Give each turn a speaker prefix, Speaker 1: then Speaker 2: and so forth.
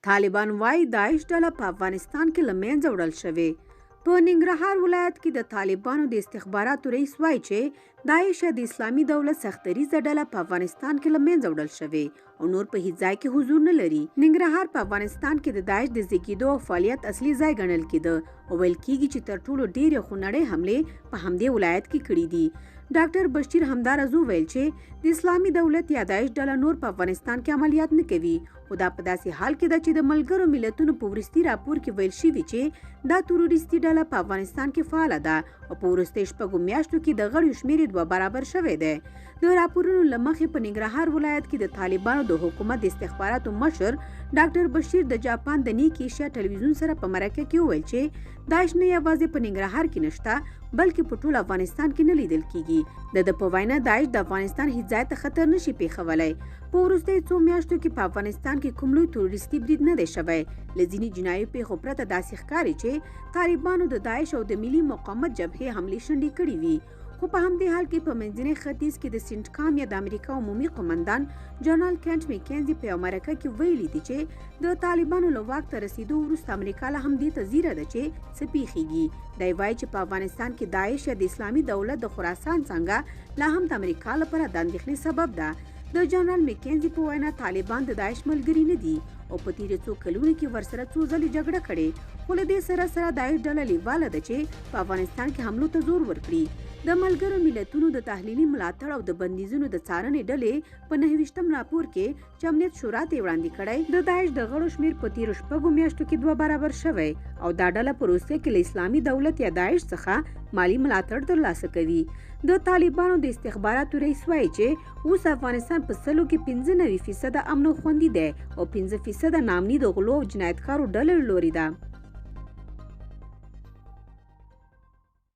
Speaker 1: طالبان وايي داعش ډله په افغانستان کې له منځه وړل شوې. په ننګرهار ولایت کې د طالبانو د استخباراتو رئیس وایي چې داعش د اسلامي دولت سختریزه ډله په افغانستان کې له منځه وړل شوې او نور په هیڅ ځای کې حضور نه لري. ننګرهار په افغانستان کې د داعش د زیږیدو او فعالیت اصلي ځای ګڼل کېده او ویل کېږي چې تر ټولو ډېرې خونړۍ حملې په همدې ولایت کې کړي دي. ډاکټر بشیر همدارز وویل چې د اسلامي دولت یا داعش ډله نور په افغانستان کې عملیات نه کوي، خو دا په داسې حال کې ده چې د ملګرو ملتونو په وروستي راپور کې ویل شوي چې دا تروریستي ډله په افغانستان کې فعاله ده او په وروستیو شپږو میاشتو کې د غړیو شمېر 2 برابر شوی دی. د راپورونو له مخې په ننګرهار ولایت کې د طالبانو د حکومت د استخباراتو مشر ډاکټر بشیر د جاپان د نیک ایشیا ټلویزیون سره په مرکه کې وویل چې داعش نه یوازې په ننګرهار کې نشته بلکې په ټول افغانستان کې نه لیدل کیږي. د په وینا داعش د افغانستان هیڅ ځای ته خطر نشي پیښولی. په وروستیو څو میاشتو کې په افغانستان کې کوم لوی تروریستي برید نه دی شوی. له ځینې جنایي پیښو پرته داسې ښکاري چې طالبانو د داعش او د ملي مقاومت جبهې حملې شنډې کړې وي. خو په همدې حال کې په منځني ختیځ کې د سینټکام یا د امریکا عمومي قومندان جنرال کینټ میکینزي په یوه مرکه کې ویلي دي چې د طالبانو له واک ته رسیدو وروسته امریکا له همدې ته ځیره ده چې څه پیښیږي. دی وایي چې په افغانستان کې داعش یا د اسلامي دولت د خراسان څنګه لا هم د امریکا لپاره د اندېښنې سبب ده. د جنرال میکینزي په وینا طالبان د داعش ملګري نه دي او په تیرو څو کلونو کې ورسره څو ځلې جګړه کړې، خو له دې سره داعش ډله لیواله ده چې په افغانستان کې حملو ته زور ورکړي. د ملګرو ملتونو د تحلیلي ملاتړ او د بندیزونو د څارنې ډلې په 29م راپور کې چې امنیت شورا ته وړاندې کړی د داعش د غړو شمېر په تیرو شپږو میاشتو کې 2 برابر شوی او دا ډله په روسیه کې له اسلامي دولت یا داعش څخه مالی ملاتړ ترلاسه کوي. د طالبانو د استخباراتو رئیس وایي چې اوس افغانستان په سلو کې 95% امن او خوندي دی او 5% ناامني د غلو او جنایتکارو ډلو لوري ده.